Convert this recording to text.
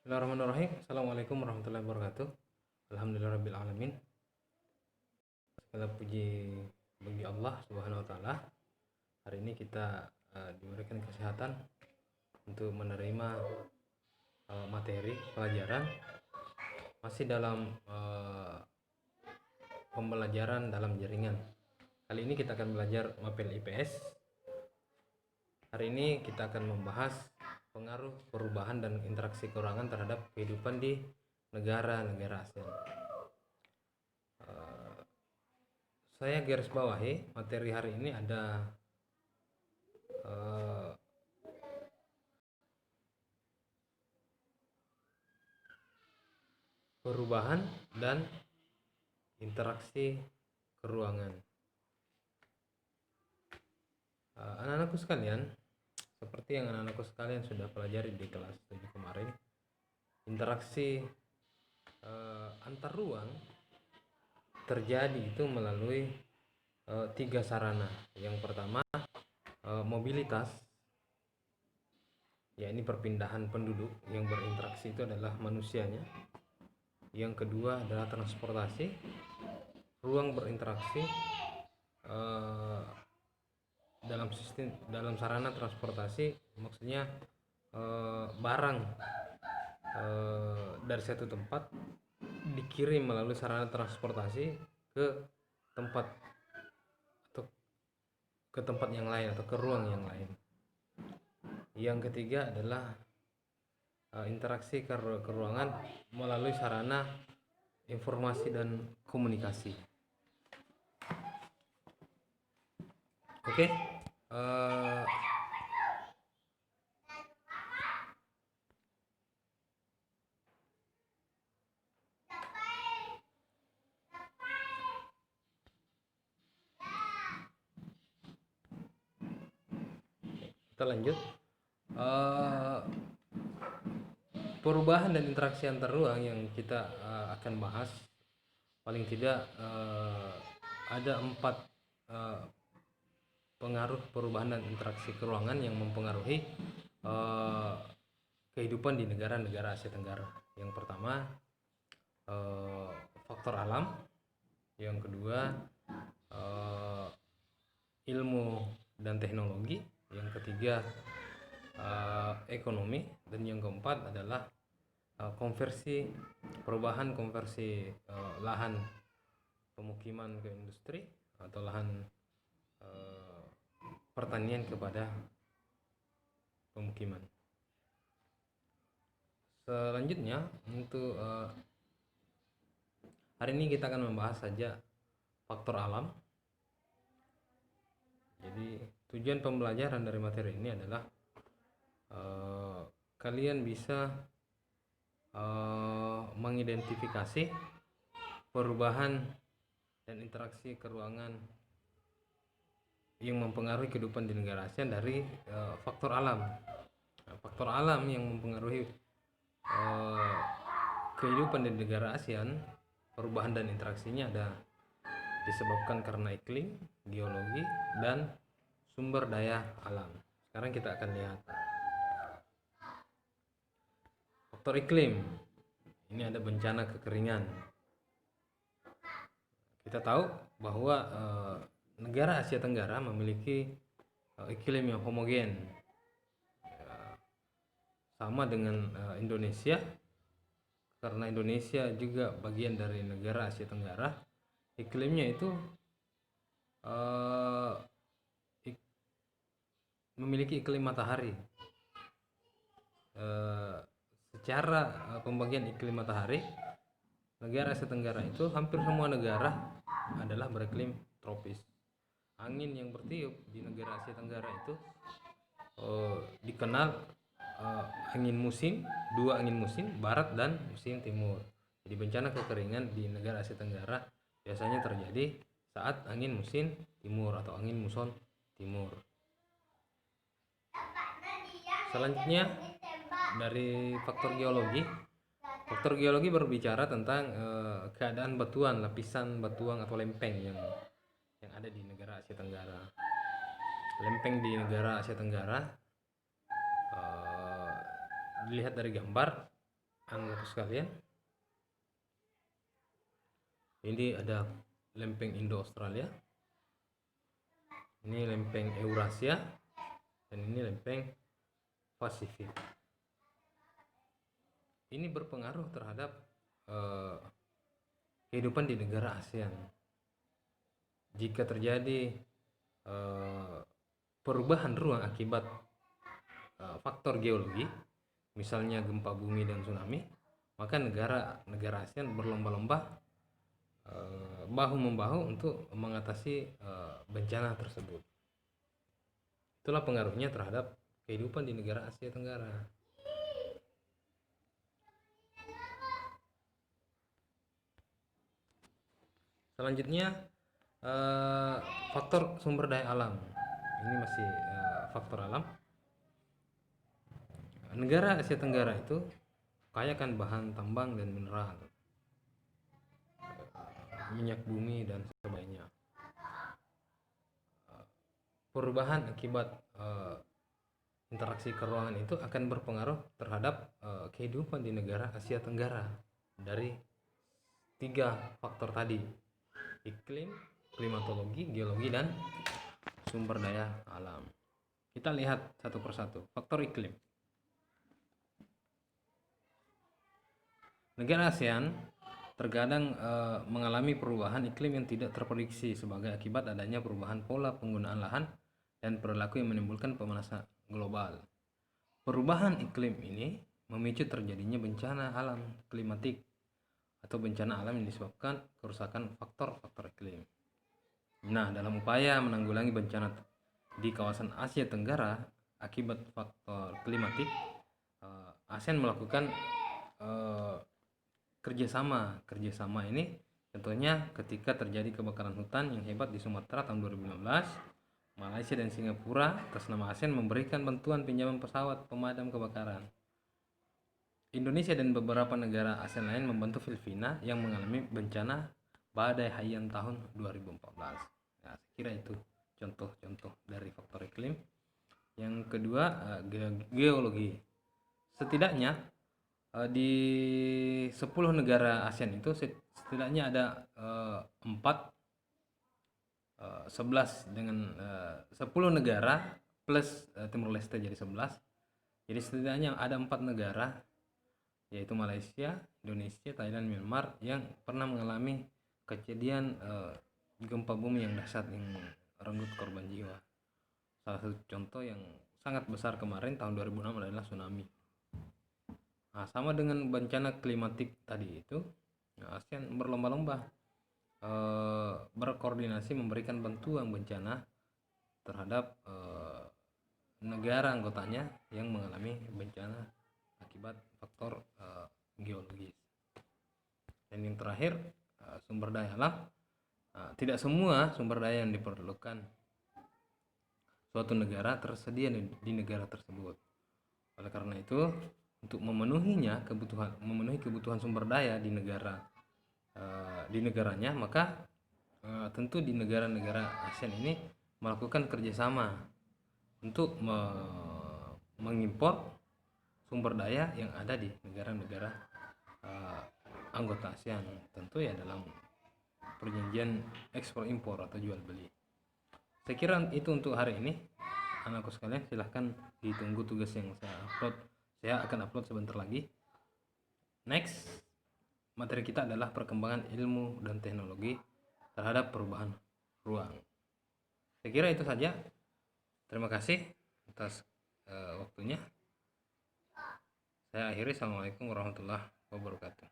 Bismillahirrahmanirrahim. Assalamualaikum warahmatullahi wabarakatuh. Alhamdulillahirabbil alamin. Segala puji bagi Allah Subhanahu wa taala. Hari ini kita diberikan kesehatan untuk menerima materi pelajaran masih dalam pembelajaran dalam jaringan. Kali ini kita akan belajar mapel IPS. Hari ini kita akan membahas pengaruh perubahan dan interaksi keuangan terhadap kehidupan di negara-negara ASEAN. Saya garis bawahi materi hari ini ada perubahan dan interaksi keruangan. Anak-anakku sekalian, seperti yang anak-anakku sekalian sudah pelajari di kelas 7 kemarin, interaksi antar ruang terjadi itu melalui 3 sarana. Yang pertama mobilitas, ya ini perpindahan penduduk yang berinteraksi itu adalah manusianya. Yang kedua adalah transportasi, ruang berinteraksi dalam sarana transportasi, maksudnya barang dari satu tempat dikirim melalui sarana transportasi ke tempat yang lain atau ke ruang yang lain. Yang ketiga adalah interaksi keruangan melalui sarana informasi dan komunikasi. Oke. Kita lanjut. Perubahan dan interaksi antar ruang yang kita akan bahas, paling tidak ada 4 pengaruh perubahan dan interaksi keruangan yang mempengaruhi kehidupan di negara-negara Asia Tenggara. Yang pertama faktor alam, yang kedua ilmu dan teknologi, yang ketiga ekonomi, dan yang keempat adalah perubahan konversi lahan pemukiman ke industri atau lahan pertanian kepada pemukiman. Selanjutnya untuk hari ini kita akan membahas saja faktor alam. Jadi tujuan pembelajaran dari materi ini adalah kalian bisa mengidentifikasi perubahan dan interaksi keruangan yang mempengaruhi kehidupan di negara ASEAN dari faktor alam. Faktor alam yang mempengaruhi kehidupan di negara ASEAN, perubahan dan interaksinya ada disebabkan karena iklim, geologi, dan sumber daya alam. Sekarang kita akan lihat faktor iklim. Ini ada bencana kekeringan. Kita tahu bahwa negara Asia Tenggara memiliki iklim yang homogen, sama dengan Indonesia, karena Indonesia juga bagian dari negara Asia Tenggara. Iklimnya itu memiliki iklim matahari. Secara pembagian iklim matahari, negara Asia Tenggara itu hampir semua negara adalah beriklim tropis. Angin yang bertiup di negara Asia Tenggara itu dikenal angin musim, 2 angin musim, barat dan musim timur. Jadi bencana kekeringan di negara Asia Tenggara biasanya terjadi saat angin musim timur atau angin muson timur. Selanjutnya dari faktor geologi. Faktor geologi berbicara tentang keadaan batuan, lapisan batuan atau lempeng yang ada di negara Asia Tenggara. Lempeng di negara Asia Tenggara dilihat dari gambar Anak sekalian, ini ada lempeng Indo-Australia, ini lempeng Eurasia, dan ini lempeng Pasifik. Ini berpengaruh terhadap kehidupan di negara ASEAN. Jika terjadi perubahan ruang akibat faktor geologi, misalnya gempa bumi dan tsunami, maka negara ASEAN berlomba-lomba bahu-membahu untuk mengatasi bencana tersebut. Itulah pengaruhnya terhadap kehidupan di negara Asia Tenggara. Selanjutnya faktor sumber daya alam. Ini masih faktor alam. Negara Asia Tenggara itu kaya akan bahan tambang dan mineral, minyak bumi dan sebagainya. Perubahan akibat interaksi keruangan itu akan berpengaruh terhadap kehidupan di negara Asia Tenggara dari 3 faktor tadi: iklim, klimatologi, geologi, dan sumber daya alam. Kita lihat satu persatu. Faktor iklim. Negara ASEAN terkadang mengalami perubahan iklim yang tidak terprediksi sebagai akibat adanya perubahan pola penggunaan lahan dan perilaku yang menimbulkan pemanasan global. Perubahan iklim ini memicu terjadinya bencana alam klimatik atau bencana alam yang disebabkan kerusakan faktor-faktor iklim. Nah, dalam upaya menanggulangi bencana di kawasan Asia Tenggara akibat faktor klimatik, ASEAN melakukan kerjasama ini contohnya ketika terjadi kebakaran hutan yang hebat di Sumatera tahun 2015, Malaysia dan Singapura atas nama ASEAN memberikan bantuan pinjaman pesawat pemadam kebakaran. Indonesia dan beberapa negara ASEAN lain membantu Filipina yang mengalami bencana badai Haiyan tahun 2014. Nah, saya kira itu contoh-contoh dari faktor iklim. Yang kedua, geologi. Setidaknya di 10 negara ASEAN itu setidaknya ada 11 dengan 10 negara plus Timur Leste jadi 11. Jadi setidaknya ada 4 negara, yaitu Malaysia, Indonesia, Thailand, Myanmar yang pernah mengalami kejadian gempa bumi yang dahsyat yang merenggut korban jiwa. Salah satu contoh yang sangat besar kemarin tahun 2006 adalah tsunami. Nah, sama dengan bencana klimatik tadi itu, ASEAN berlomba-lomba berkoordinasi memberikan bantuan bencana terhadap negara anggotanya yang mengalami bencana akibat faktor geologis. Dan yang terakhir, sumber daya alam. Tidak semua sumber daya yang diperlukan suatu negara tersedia di negara tersebut. Oleh karena itu, untuk memenuhi kebutuhan sumber daya di negaranya, maka tentu di negara-negara ASEAN ini melakukan kerjasama untuk mengimpor sumber daya yang ada di negara-negara anggota ASEAN, tentu ya dalam perjanjian ekspor impor atau jual beli. Saya kira itu untuk hari ini. Anakku sekalian, silahkan ditunggu tugas yang saya upload. Saya akan upload sebentar lagi. Next, materi kita adalah perkembangan ilmu dan teknologi terhadap perubahan ruang. Saya kira itu saja. Terima kasih atas waktunya. Saya akhiri. Assalamualaikum warahmatullahi wabarakatuh.